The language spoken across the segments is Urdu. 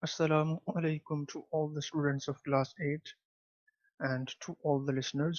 Assalamu alaikum to all the students of class 8 and to all the listeners.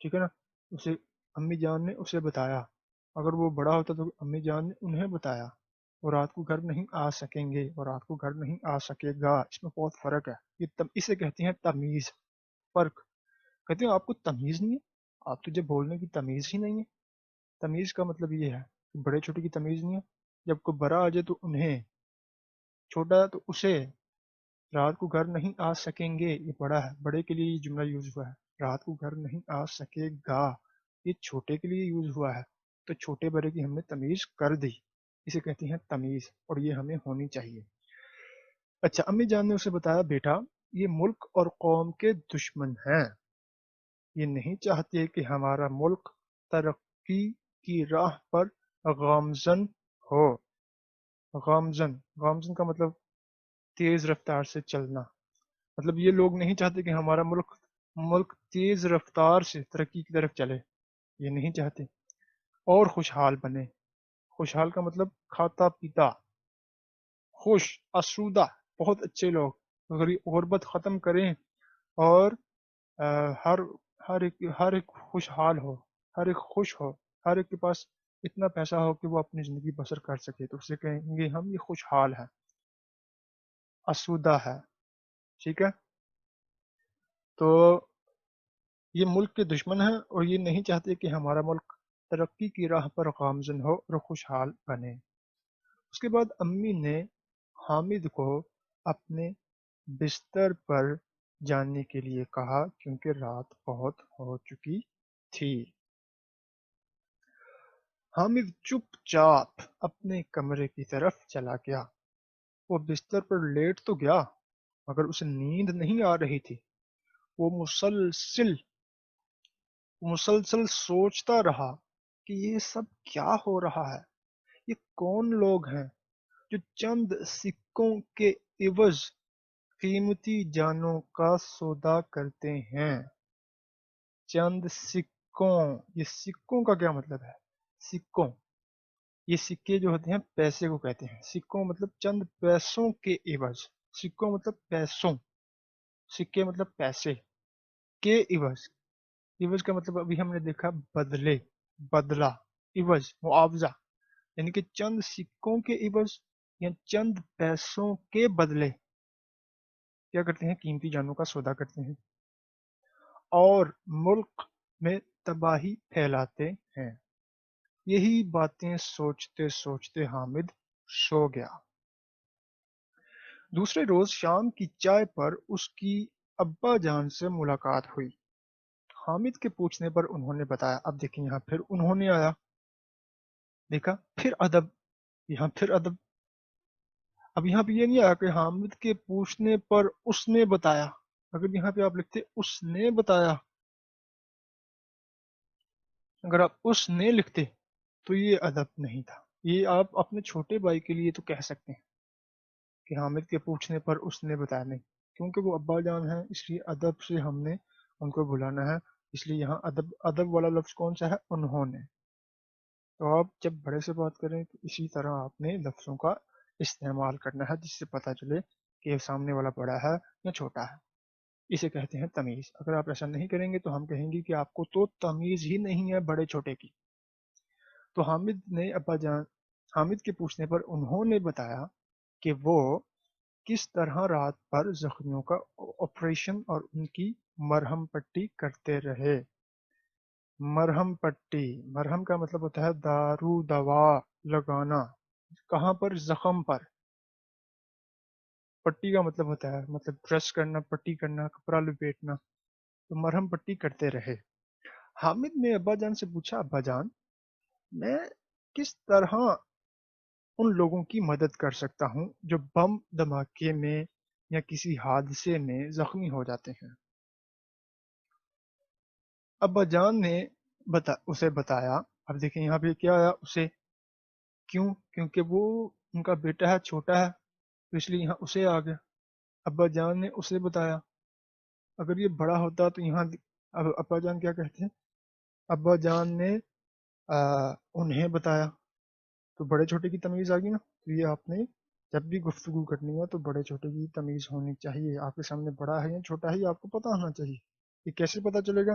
ٹھیک ہے نا. اسے امی جان نے اسے بتایا. اگر وہ بڑا ہوتا تو امی جان نے انہیں بتایا. وہ رات کو گھر نہیں آ سکیں گے اور رات کو گھر نہیں آ سکے گا، اس میں بہت فرق ہے. اسے کہتے ہیں تمیز. فرق. کہتے ہیں آپ کو تمیز نہیں ہے، آپ تجھے بولنے کی تمیز ہی نہیں ہے. تمیز کا مطلب یہ ہے کہ بڑے چھوٹے کی تمیز نہیں ہے. جب کوئی بڑا آ جائے تو انہیں، چھوٹا ہے تو اسے. رات کو گھر نہیں آ سکیں گے یہ بڑا ہے، بڑے کے لیے یہ جملہ یوز ہوا ہے. رات کو گھر نہیں آ سکے گا یہ چھوٹے کے لیے یوز ہوا ہے. تو چھوٹے بڑے کی ہم نے تمیز کر دی، اسے کہتے ہیں تمیز، اور یہ ہمیں ہونی چاہیے. اچھا، امی جان نے اسے بتایا بیٹا یہ ملک اور قوم کے دشمن ہیں، یہ نہیں چاہتے کہ ہمارا ملک ترقی کی راہ پر گامزن ہو. گامزن، گامزن کا مطلب تیز رفتار سے چلنا. مطلب یہ لوگ نہیں چاہتے کہ ہمارا ملک تیز رفتار سے ترقی کی طرف چلے، یہ نہیں چاہتے. اور خوشحال بنے. خوشحال کا مطلب کھاتا پیتا، خوش، آسودہ، بہت اچھے لوگ. غربت ختم کریں اور ہر ہر ایک خوشحال ہو، ہر ایک خوش ہو، ہر ایک کے پاس اتنا پیسہ ہو کہ وہ اپنی زندگی بسر کر سکے، تو اسے کہیں گے ہم یہ خوشحال ہے، آسودہ ہے. ٹھیک ہے. تو یہ ملک کے دشمن ہیں اور یہ نہیں چاہتے کہ ہمارا ملک ترقی کی راہ پر گامزن ہو اور خوشحال بنے. اس کے بعد امی نے حامد کو اپنے بستر پر جانے کے لیے کہا کیونکہ رات بہت ہو چکی تھی. حامد چپ چاپ اپنے کمرے کی طرف چلا گیا. وہ بستر پر لیٹ تو گیا مگر اسے نیند نہیں آ رہی تھی. وہ مسلسل سوچتا رہا کہ یہ سب کیا ہو رہا ہے. یہ کون لوگ ہیں جو چند سکوں کے عوض قیمتی جانوں کا سودا کرتے ہیں. چند سکوں، یہ سکوں کا کیا مطلب ہے؟ سکوں، یہ سکے جو ہوتے ہیں پیسے کو کہتے ہیں. سکوں مطلب چند پیسوں کے عوض. سکوں مطلب پیسوں، سکے مطلب پیسے کے عوض. عوض کا مطلب ابھی ہم نے دیکھا بدلے، بدلہ، عوض معاوضہ. یعنی کہ چند سکوں کے عوض یا چند پیسوں کے بدلے کیا کرتے ہیں؟ قیمتی جانوں کا سودا کرتے ہیں اور ملک میں تباہی پھیلاتے ہیں. یہی باتیں سوچتے سوچتے حامد سو گیا. دوسرے روز شام کی چائے پر اس کی ابا جان سے ملاقات ہوئی. حامد کے پوچھنے پر انہوں نے بتایا. اب دیکھیں یہاں پھر انہوں نے آیا، دیکھا پھر ادب، یہاں پھر ادب. اب یہاں پہ یہ نہیں آیا کہ حامد کے پوچھنے پر اس نے بتایا. اگر یہاں پہ آپ لکھتے اس نے بتایا، اگر آپ اس نے لکھتے تو یہ ادب نہیں تھا. یہ آپ اپنے چھوٹے بھائی کے لیے تو کہہ سکتے ہیں کہ حامد کے پوچھنے پر اس نے بتایا. نہیں، کیونکہ وہ ابا جان ہیں اس لیے ادب سے ہم نے ان کو بلانا ہے. اس لیے یہاں ادب، ادب والا لفظ کون سا ہے؟ انہوں نے. تو آپ جب بڑے سے بات کریں تو اسی طرح آپ نے لفظوں کا استعمال کرنا ہے جس سے پتہ چلے کہ سامنے والا بڑا ہے یا چھوٹا ہے. اسے کہتے ہیں تمیز. اگر آپ ایسا نہیں کریں گے تو ہم کہیں گے کہ آپ کو تو تمیز ہی نہیں ہے بڑے چھوٹے کی. تو حامد کے پوچھنے پر انہوں نے بتایا کہ وہ کس طرح رات بھر زخمیوں کا آپریشن اور ان کی مرہم پٹی کرتے رہے. مرہم پٹی، مرہم کا مطلب ہوتا ہے دارو دوا لگانا. کہاں پر؟ زخم پر. پٹی کا مطلب ہوتا ہے مطلب پریس کرنا، پٹی کرنا، کپڑا لپیٹنا. تو مرہم پٹی کرتے رہے. حامد نے ابا جان سے پوچھا ابا جان میں کس طرح ان لوگوں کی مدد کر سکتا ہوں جو بم دھماکے میں یا کسی حادثے میں زخمی ہو جاتے ہیں. ابا جان نے اسے بتایا. اب دیکھیں یہاں پہ کیا آیا اسے، کیوں؟ کیونکہ وہ ان کا بیٹا ہے، چھوٹا ہے، تو اس لیے یہاں اسے آ گیا. ابا جان نے اسے بتایا. اگر یہ بڑا ہوتا تو یہاں اب ابا جان کیا کہتے ہیں؟ ابا جان نے انہیں بتایا. تو بڑے چھوٹے کی تمیز آ گئی نا. تو یہ آپ نے جب بھی گفتگو کرنی ہے تو بڑے چھوٹے کی تمیز ہونی چاہیے. آپ کے سامنے بڑا ہے یا چھوٹا ہے یہ آپ کو پتا ہونا چاہیے. یہ کیسے پتا چلے گا؟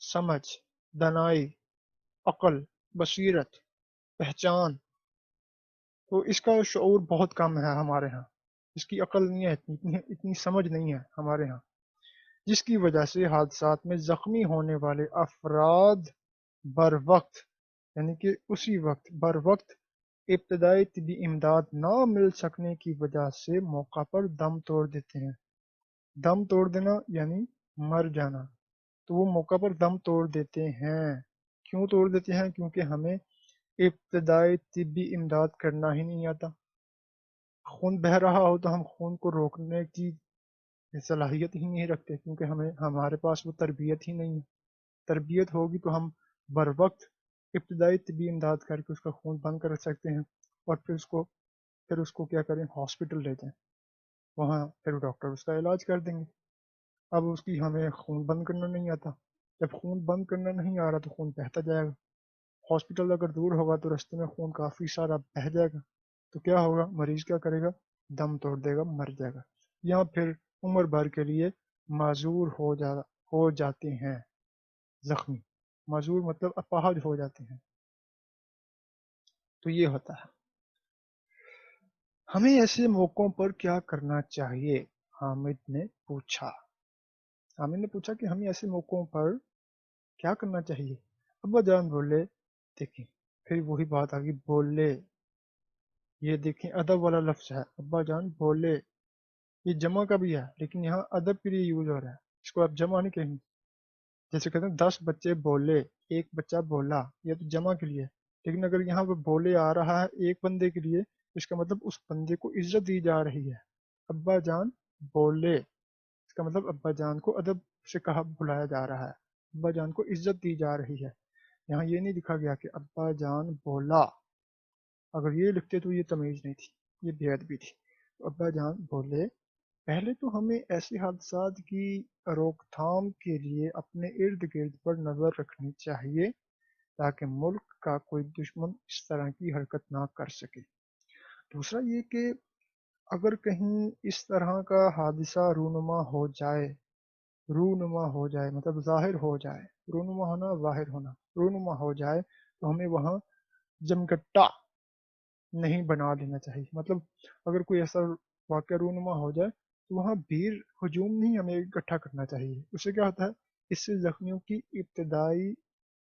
سمجھ، دانائی، عقل، بصیرت، پہچان. تو اس کا شعور بہت کم ہے ہمارے ہاں. اس کی عقل نہیں ہے، اتنی سمجھ نہیں ہے ہمارے ہاں، جس کی وجہ سے حادثات میں زخمی ہونے والے افراد بر وقت، یعنی کہ اسی وقت بر وقت ابتدائی طبی امداد نہ مل سکنے کی وجہ سے موقع پر دم توڑ دیتے ہیں. دم توڑ دینا یعنی مر جانا. تو وہ موقع پر دم توڑ دیتے ہیں. کیوں توڑ دیتے ہیں؟ کیونکہ ہمیں ابتدائی طبی امداد کرنا ہی نہیں آتا. خون بہہ رہا ہو تو ہم خون کو روکنے کی صلاحیت ہی نہیں رکھتے، کیونکہ ہمارے پاس وہ تربیت ہی نہیں ہے. تربیت ہوگی تو ہم بر وقت ابتدائی طبی امداد کر کے اس کا خون بند کر سکتے ہیں، اور پھر اس کو کیا کریں، ہاسپٹل لے جائیں، وہاں پھر ڈاکٹر اس کا علاج کر دیں گے. اب اس کی ہمیں خون بند کرنا نہیں آتا. جب خون بند کرنا نہیں آ رہا تو خون بہتا جائے گا. ہاسپٹل اگر دور ہوگا تو رستے میں خون کافی سارا بہہ جائے گا. تو کیا ہوگا، مریض کیا کرے گا، دم توڑ دے گا، مر جائے گا، یا پھر عمر بھر کے لیے معذور ہو جاتے ہیں. زخمی، معذور مطلب اپاہج ہو جاتے ہیں. تو یہ ہوتا ہے. ہمیں ایسے موقعوں پر کیا کرنا چاہیے؟ حامد نے پوچھا کہ ہمیں ایسے موقعوں پر کیا کرنا چاہیے. ابا جان بولے، دیکھیں پھر وہی بات آ گئی، بولے. یہ دیکھیں ادب والا لفظ ہے، ابا جان بولے. یہ جمع کا بھی ہے لیکن یہاں ادب کے لیے یوز ہو رہا ہے، اس کو آپ جمع نہیں کہیں گے. جیسے کہتے ہیں 10 بچے بولے، ایک بچہ بولا، یہ تو جمع کے لیے ہے. لیکن اگر یہاں پہ بولے آ رہا ہے ایک بندے کے لیے، اس کا مطلب اس بندے کو عزت دی جا رہی ہے. ابا جان بولے، اس کا مطلب ابا جان کو ادب سے کہا بلایا جا رہا ہے، ابا جان کو عزت دی جا رہی ہے. یہاں یہ نہیں لکھا گیا کہ ابا جان بولا. اگر یہ لکھتے تو یہ تمیز نہیں تھی، یہ بے ادبی تھی. تو ابا جان بولے. پہلے تو ہمیں ایسے حادثات کی روک تھام کے لیے اپنے ارد گرد پر نظر رکھنی چاہیے تاکہ ملک کا کوئی دشمن اس طرح کی حرکت نہ کر سکے. دوسرا یہ کہ اگر کہیں اس طرح کا حادثہ رونما ہو جائے مطلب ظاہر ہو جائے، رونما ہونا ظاہر ہونا، رونما ہو جائے تو ہمیں وہاں جمگٹا نہیں بنا دینا چاہیے. مطلب اگر کوئی ایسا واقعہ رونما ہو جائے تو وہاں بھیڑ ہجوم نہیں ہمیں اکٹھا کرنا چاہیے. اس سے کیا ہوتا ہے، اس سے زخمیوں کی ابتدائی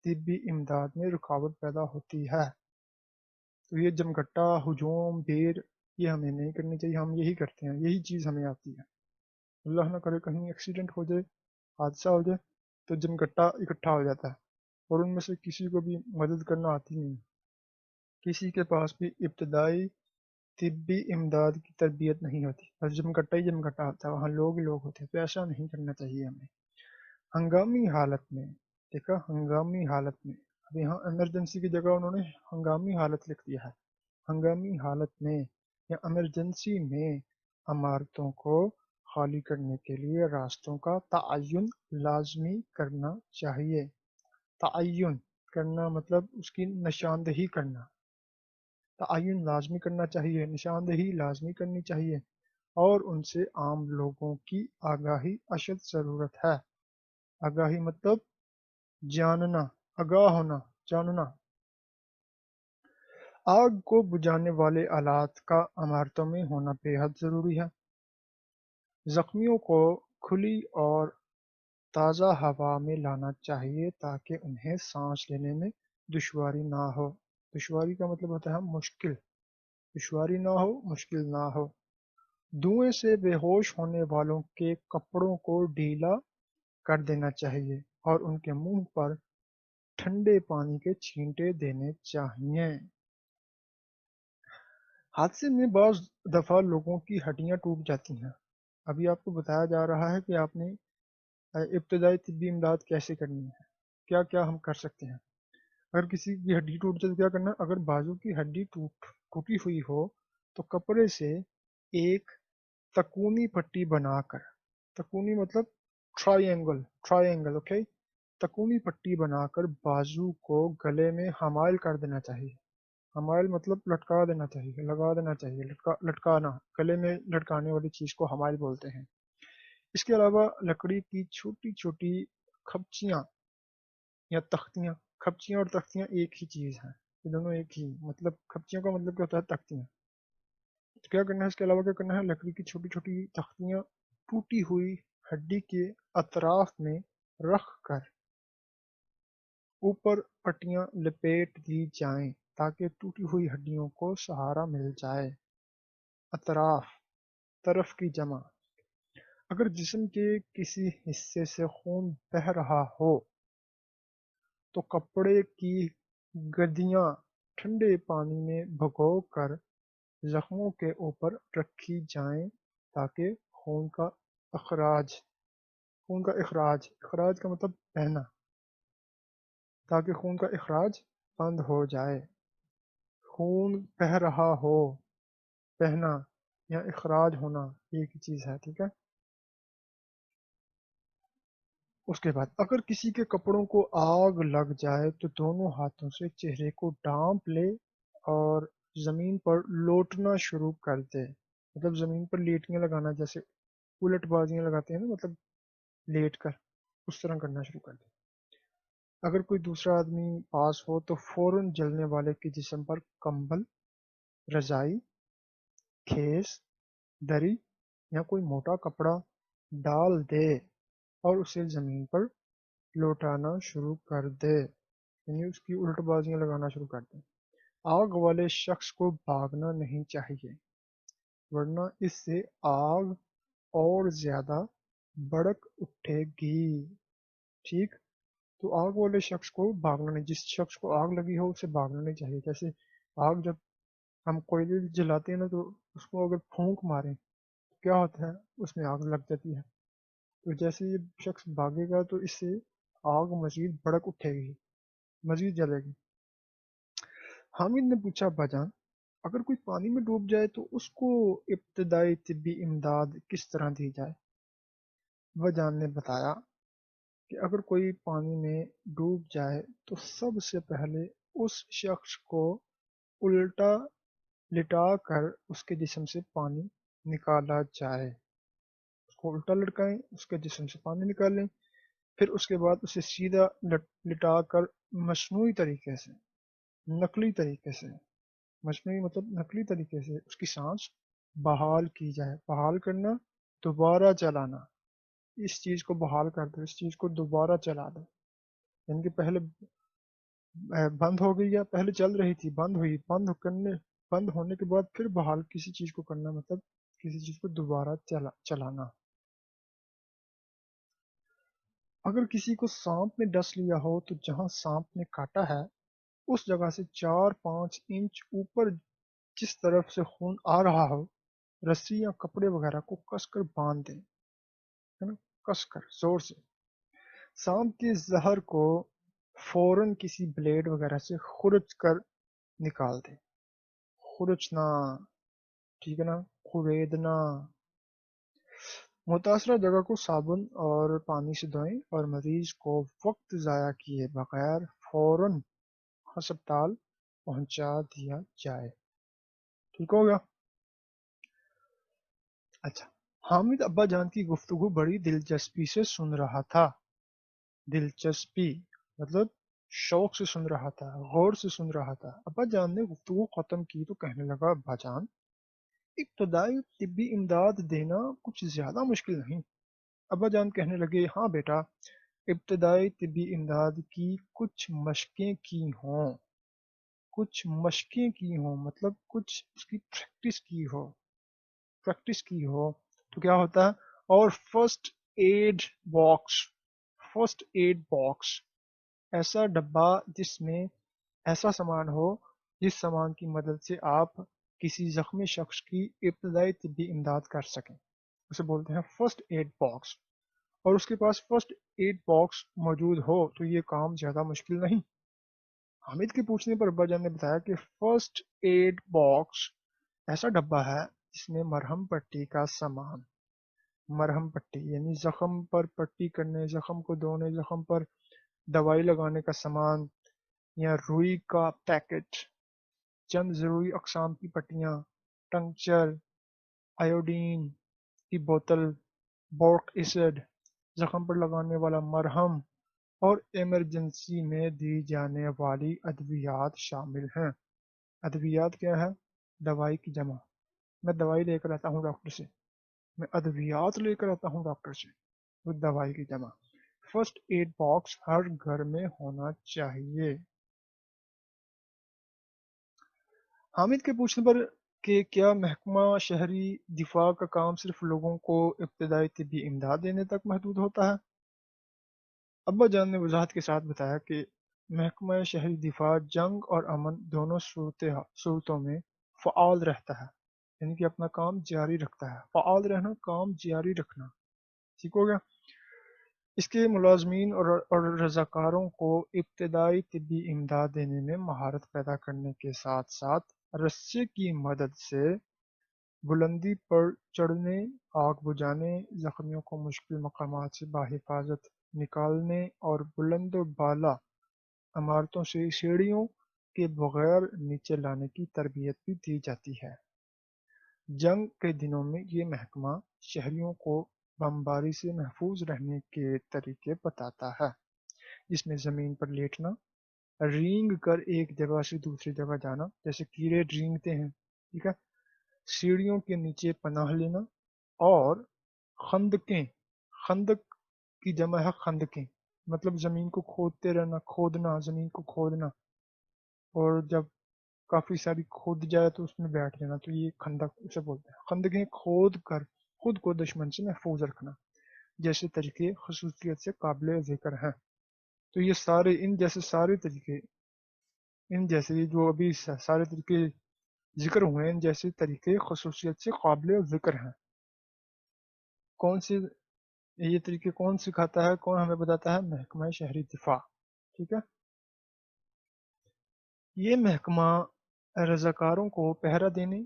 طبی امداد میں رکاوٹ پیدا ہوتی ہے. تو یہ جمگٹا، ہجوم، بھیڑ، یہ ہمیں نہیں کرنی چاہیے. ہم یہی کرتے ہیں، یہی چیز ہمیں آتی ہے. اللہ نہ کرے کہیں ایکسیڈنٹ ہو جائے، حادثہ ہو جائے تو جمگٹا اکٹھا ہو جاتا ہے، اور ان میں سے کسی کو بھی مدد کرنا آتی نہیں. کسی کے پاس بھی ابتدائی طبی امداد کی تربیت نہیں ہوتی، بس جمگٹا ہی جمگٹا ہوتا ہے، وہاں لوگ ہی لوگ ہوتے ہیں. تو ایسا نہیں کرنا چاہیے ہمیں. ہنگامی حالت میں، دیکھا ہنگامی حالت میں، اب یہاں ایمرجنسی کی جگہ انہوں نے ہنگامی حالت لکھ دیا ہے. ہنگامی حالت میں یا ایمرجنسی میں عمارتوں کو خالی کرنے کے لیے راستوں کا تعین لازمی کرنا چاہیے. تعین کرنا مطلب اس کی نشاندہی کرنا. تعین لازمی کرنا چاہیے، نشاندہی لازمی کرنی چاہیے، اور ان سے عام لوگوں کی آگاہی اشد ضرورت ہے. آگاہی مطلب جاننا، آگاہ ہونا، جاننا. آگ کو بجھانے والے آلات کا عمارتوں میں ہونا بے حد ضروری ہے. زخمیوں کو کھلی اور تازہ ہوا میں لانا چاہیے تاکہ انہیں سانس لینے میں دشواری نہ ہو. دشواری کا مطلب ہوتا ہے مشکل. دشواری نہ ہو، مشکل نہ ہو. دھوئیں سے بے ہوش ہونے والوں کے کپڑوں کو ڈھیلا کر دینا چاہیے اور ان کے منہ پر ٹھنڈے پانی کے چھینٹے دینے چاہیے. حادثے میں بعض دفعہ لوگوں کی ہڈیاں ٹوٹ جاتی ہیں. ابھی آپ کو بتایا جا رہا ہے کہ آپ نے ابتدائی طبی امداد کیسے کرنی ہے، کیا کیا ہم کر سکتے ہیں. اگر کسی کی ہڈی ٹوٹ جائے تو کیا کرنا ہے، اگر بازو کی ہڈی ٹوٹی ہوئی ہو تو کپڑے سے ایک تکونی پٹی بنا کر، تکونی مطلب ٹرائی اینگل، اوکے، تکونی پٹی بنا کر بازو کو گلے میں حمائل کر دینا چاہیے. حمائل مطلب لٹکا دینا چاہیے، لگا دینا چاہیے، لٹکانا، گلے میں لٹکانے والی چیز کو حمائل بولتے ہیں. اس کے علاوہ لکڑی کی چھوٹی چھوٹی کھپچیاں یا تختیاں. کھپچیاں اور تختیاں ایک ہی چیز ہیں، یہ دونوں ایک ہی مطلب. کھپچیوں کا مطلب کیا ہوتا ہے؟ تختیاں. تو کیا کرنا ہے اس کے علاوہ؟ کیا کرنا ہے؟ لکڑی کی چھوٹی چھوٹی تختیاں ٹوٹی ہوئی ہڈی کے اطراف میں رکھ کر اوپر پٹیاں لپیٹ دی جائیں تاکہ ٹوٹی ہوئی ہڈیوں کو سہارا مل جائے. اطراف، طرف کی جمع. اگر جسم کے کسی حصے سے خون بہہ رہا ہو تو کپڑے کی گدیاں ٹھنڈے پانی میں بھگو کر زخموں کے اوپر رکھی جائیں تاکہ خون کا اخراج کا مطلب بہنا، تاکہ خون کا اخراج بند ہو جائے. خون بہہ رہا ہو، بہنا یا اخراج ہونا ایک ہی چیز ہے، ٹھیک ہے. اس کے بعد اگر کسی کے کپڑوں کو آگ لگ جائے تو دونوں ہاتھوں سے چہرے کو ڈانپ لے اور زمین پر لوٹنا شروع کر دے. مطلب زمین پر لیٹیاں لگانا، جیسے الٹ بازیاں لگاتے ہیں نا، مطلب لیٹ کر، اس طرح کرنا شروع کر دے. اگر کوئی دوسرا آدمی پاس ہو تو فوراً جلنے والے کے جسم پر کمبل، رضائی، کھیس، دری یا کوئی موٹا کپڑا ڈال دے اور اسے زمین پر لوٹانا شروع کر دے، یعنی اس کی الٹ بازیاں لگانا شروع کر دے. آگ والے شخص کو بھاگنا نہیں چاہیے ورنہ اس سے آگ اور زیادہ بھڑک اٹھے گی. ٹھیک. تو آگ والے شخص کو بھاگنا نہیں، جس شخص کو آگ لگی ہو اسے بھاگنا نہیں چاہیے. جیسے آگ جب ہم کوئلے جلاتے ہیں نا تو اس کو اگر پھونک ماریں تو کیا ہوتا ہے؟ اس میں آگ لگ جاتی ہے. تو جیسے یہ شخص بھاگے گا تو اس سے آگ مزید بھڑک اٹھے گی، مزید جلے گی. حامد نے پوچھا ابا جان اگر کوئی پانی میں ڈوب جائے تو اس کو ابتدائی طبی امداد کس طرح دی جائے؟ ابا جان نے بتایا کہ اگر کوئی پانی میں ڈوب جائے تو سب سے پہلے اس شخص کو الٹا لٹا کر اس کے جسم سے پانی نکالا جائے. اس کو الٹا لٹکائیں، اس کے جسم سے پانی نکالیں، پھر اس کے بعد اسے سیدھا لٹا کر مصنوعی طریقے سے، نقلی طریقے سے، مصنوعی مطلب نقلی طریقے سے اس کی سانس بحال کی جائے. بحال کرنا، دوبارہ چلانا. اس چیز کو بحال کر دو، اس چیز کو دوبارہ چلا دو. یعنی کہ پہلے بند ہو گئی، یا پہلے چل رہی تھی بند ہوئی، بند ہونے کے بعد پھر بحال کسی چیز کو کرنا، مطلب کسی چیز کو دوبارہ چلانا. اگر کسی کو سانپ نے ڈس لیا ہو تو جہاں سانپ نے کاٹا ہے اس جگہ سے 4-5 انچ اوپر جس طرف سے خون آ رہا ہو رسی یا کپڑے وغیرہ کو کس کر باندھ دیں، ہے نا، کس کر زور سے. سانپ کے زہر کو فوراً کسی بلیڈ وغیرہ سے خرچ کر نکال دیں. خرچنا، ٹھیک ہے نا، خریدنا. متاثرہ جگہ کو صابن اور پانی سے دھوئیں اور مریض کو وقت ضائع کیے بغیر فوراً ہسپتال پہنچا دیا جائے. ٹھیک ہو گیا؟ اچھا. حامد ابا جان کی گفتگو بڑی دلچسپی سے سن رہا تھا. دلچسپی مطلب شوق سے سن رہا تھا، غور سے سن رہا تھا. ابا جان نے گفتگو ختم کی تو کہنے لگا ابا جان ابتدائی طبی امداد دینا کچھ زیادہ مشکل نہیں. ابا جان کہنے لگے ہاں بیٹا، ابتدائی طبی امداد کی کچھ مشقیں کی ہوں مطلب کچھ اس کی پریکٹس کی ہو تو کیا ہوتا ہے. اور فرسٹ ایڈ باکس، ایسا ڈبہ جس میں ایسا سامان ہو جس سامان کی مدد سے آپ کسی زخمی شخص کی ابتدائی طبی امداد کر سکیں، اسے بولتے ہیں فرسٹ ایڈ باکس. اور اس کے پاس فرسٹ ایڈ باکس موجود ہو تو یہ کام زیادہ مشکل نہیں. حامد کے پوچھنے پر ابا جان نے بتایا کہ فرسٹ ایڈ باکس ایسا ڈبہ ہے جس میں مرہم پٹی کا سامان، مرہم پٹی یعنی زخم پر پٹی کرنے، زخم کو دھونے، زخم پر دوائی لگانے کا سامان، یا روئی کا پیکٹ، چند ضروری اقسام کی پٹیاں، ٹنکچر، آیوڈین کی بوتل، بورک ایسڈ، زخم پر لگانے والا مرہم اور ایمرجنسی میں دی جانے والی ادویات شامل ہیں۔ ادویات کیا ہے؟ دوائی کی جمع۔ میں دوائی لے کر آتا ہوں ڈاکٹر سے، میں ادویات لے کر آتا ہوں ڈاکٹر سے، وہ دوائی کی جمع۔ فرسٹ ایڈ باکس ہر گھر میں ہونا چاہیے۔ حامد کے پوچھنے پر کہ کیا محکمہ شہری دفاع کا کام صرف لوگوں کو ابتدائی طبی امداد دینے تک محدود ہوتا ہے؟ ابا جان نے وضاحت کے ساتھ بتایا کہ محکمہ شہری دفاع جنگ اور امن دونوں صورتوں میں فعال رہتا ہے، یعنی کہ اپنا کام جاری رکھتا ہے۔ فعال رہنا، کام جاری رکھنا، ٹھیک ہو گیا۔ اس کے ملازمین اور رضاکاروں کو ابتدائی طبی امداد دینے میں مہارت پیدا کرنے کے ساتھ ساتھ رسے کی مدد سے بلندی پر چڑھنے، آگ بجھانے، زخمیوں کو مشکل مقامات سے بحفاظت نکالنے اور بلند و بالا عمارتوں سے سیڑھیوں کے بغیر نیچے لانے کی تربیت بھی دی جاتی ہے۔ جنگ کے دنوں میں یہ محکمہ شہریوں کو بمباری سے محفوظ رہنے کے طریقے بتاتا ہے، جس میں زمین پر لیٹنا، رینگ کر ایک جگہ سے دوسری جگہ جانا، جیسے کیڑے رینگتے ہیں، ٹھیک ہے، سیڑھیوں کے نیچے پناہ لینا، اور خندقیں، خندق کی جمع ہے خندقیں، مطلب زمین کو کھودتے رہنا، کھودنا، زمین کو کھودنا، اور جب کافی ساری کھود جائے تو اس میں بیٹھ جانا، تو یہ خندق اسے بولتے ہیں۔ خندقیں کھود کر خود کو دشمن سے محفوظ رکھنا جیسے طریقے خصوصیت سے قابل ذکر ہیں۔ تو یہ سارے، ان جیسے سارے طریقے، ان جیسے جو ابھی سارے طریقے ذکر ہوئے ہیں، ان جیسے طریقے خصوصیت سے قابل ذکر ہیں۔ کون سے یہ طریقے کون سکھاتا ہے، کون ہمیں بتاتا ہے؟ محکمہ شہری دفاع، ٹھیک ہے۔ یہ محکمہ رضاکاروں کو پہرا دینے،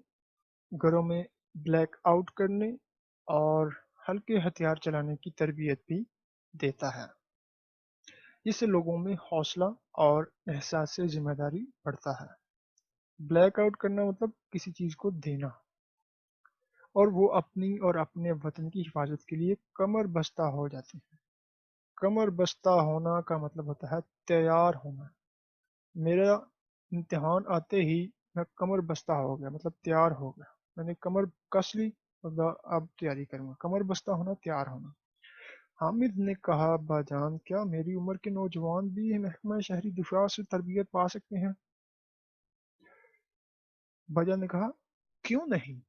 گھروں میں بلیک آؤٹ کرنے اور ہلکے ہتھیار چلانے کی تربیت بھی دیتا ہے، جس سے لوگوں میں حوصلہ اور احساس ذمہ داری بڑھتا ہے۔ بلیک آؤٹ کرنا مطلب کسی چیز کو دینا، اور وہ اپنی اور اپنے وطن کی حفاظت کے لیے کمر بستہ ہو جاتے ہیں۔ کمر بستہ ہونا کا مطلب ہوتا ہے تیار ہونا۔ میرا امتحان آتے ہی میں کمر بستہ ہو گیا، مطلب تیار ہو گیا، میں نے کمر کس لی، اب تیاری کروں گا۔ کمر بستہ ہونا، تیار ہونا۔ حامد نے کہا ابا جان، کیا میری عمر کے نوجوان بھی محکمہ شہری دفاع سے تربیت پا سکتے ہیں؟ ابا جان نے کہا کیوں نہیں،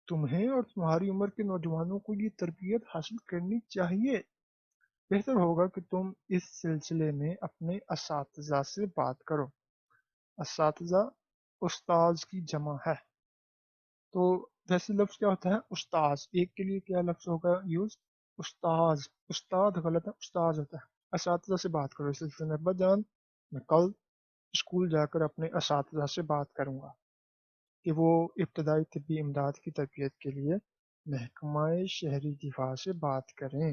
تمہیں اور تمہاری عمر کے نوجوانوں کو یہ تربیت حاصل کرنی چاہیے۔ بہتر ہوگا کہ تم اس سلسلے میں اپنے اساتذہ سے بات کرو۔ اساتذہ استاذ کی جمع ہے، تو ویسے لفظ کیا ہوتا ہے؟ استاذ، ایک کے لیے کیا لفظ ہوگا یوز؟ استاذ۔ استاد غلط ہے، استاذ ہوتا ہے۔ اساتذہ سے بات کرو اس سلسلے میں۔ ابا جان، میں کل اسکول جا کر اپنے اساتذہ سے بات کروں گا کہ وہ ابتدائی طبی امداد کی تربیت کے لیے محکمہ شہری دفاع سے بات کریں۔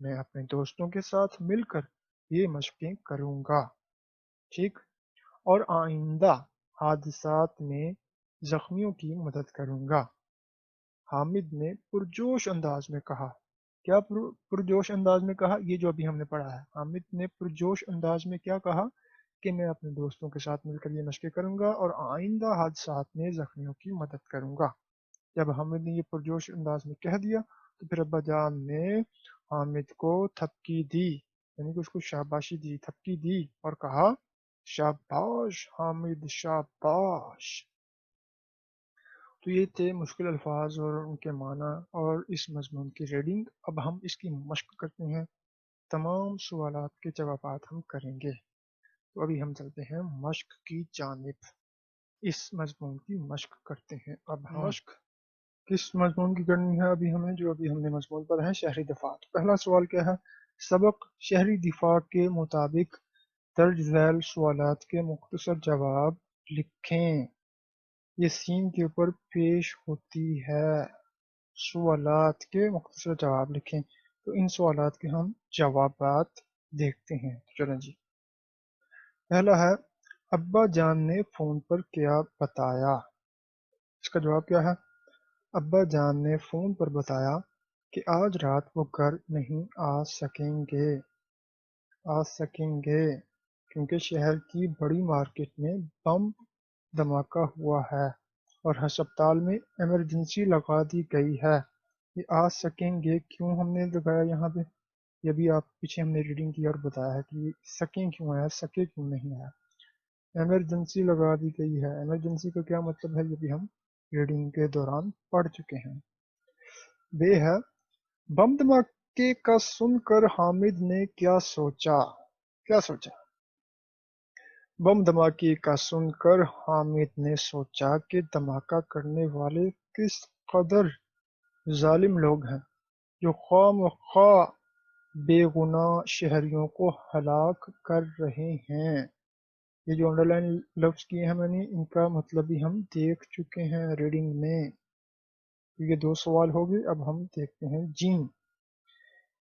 میں اپنے دوستوں کے ساتھ مل کر یہ مشقیں کروں گا، ٹھیک، اور آئندہ حادثات میں زخمیوں کی مدد کروں گا۔ حامد نے پرجوش انداز میں کہا۔ کیا پرجوش انداز میں کہا؟ یہ جو ابھی ہم نے پڑھا ہے، حامد نے پرجوش انداز میں کیا کہا؟ کہ میں اپنے دوستوں کے ساتھ مل کر یہ مشقیں کروں گا اور آئندہ حادثات میں زخمیوں کی مدد کروں گا۔ جب حامد نے یہ پرجوش انداز میں کہہ دیا تو پھر ابا جان نے حامد کو تھپکی دی، یعنی کہ اس کو شاباشی دی، تھپکی دی، اور کہا شاباش حامد، شاباش۔ تو یہ تھے مشکل الفاظ اور ان کے معنی اور اس مضمون کی ریڈنگ۔ اب ہم اس کی مشق کرتے ہیں، تمام سوالات کے جوابات ہم کریں گے۔ تو ابھی ہم چلتے ہیں مشق کی جانب، اس مضمون کی مشق کرتے ہیں۔ اب ہم مشق کس مضمون کی کرنی ہے؟ ابھی ہمیں جو ابھی ہم نے مضمون پڑھا ہے شہری دفاع۔ تو پہلا سوال کیا ہے؟ سبق شہری دفاع کے مطابق درج ذیل سوالات کے مختصر جواب لکھیں۔ یہ سین کے اوپر پیش ہوتی ہے، سوالات کے مختصر جواب لکھیں۔ تو ان سوالات کے ہم جوابات دیکھتے ہیں۔ چلیں جی، پہلا ہے ابا جان نے فون پر کیا بتایا؟ اس کا جواب کیا ہے؟ ابا جان نے فون پر بتایا کہ آج رات وہ گھر نہیں آ سکیں گے۔ آ سکیں گے کیونکہ شہر کی بڑی مارکیٹ میں بم دھماکہ ہوا ہے اور ہسپتال میں ایمرجنسی لگا دی گئی ہے۔ یہ آ سکیں گے کیوں ہم نے لگایا یہاں پہ؟ یہ بھی آپ پیچھے ہم نے ریڈنگ کی اور بتایا ہے کہ یہ سکیں کیوں ہے، سکے کیوں نہیں ہے۔ ایمرجنسی لگا دی گئی ہے، ایمرجنسی کا کیا مطلب ہے یہ بھی ہم ریڈنگ کے دوران پڑھ چکے ہیں۔ بے ہے بم دھماکے کا سن کر حامد نے کیا سوچا؟ کیا سوچا؟ بم دھماکے کا سن کر حامد نے سوچا کہ دھماکہ کرنے والے کس قدر ظالم لوگ ہیں جو خواہ مخواہ بے گناہ شہریوں کو ہلاک کر رہے ہیں۔ یہ جو انڈر لائن لفظ کیے ہیں میں نے، ان کا مطلب بھی ہم دیکھ چکے ہیں ریڈنگ میں۔ یہ 2 سوال ہو گئے، اب ہم دیکھتے ہیں جیم۔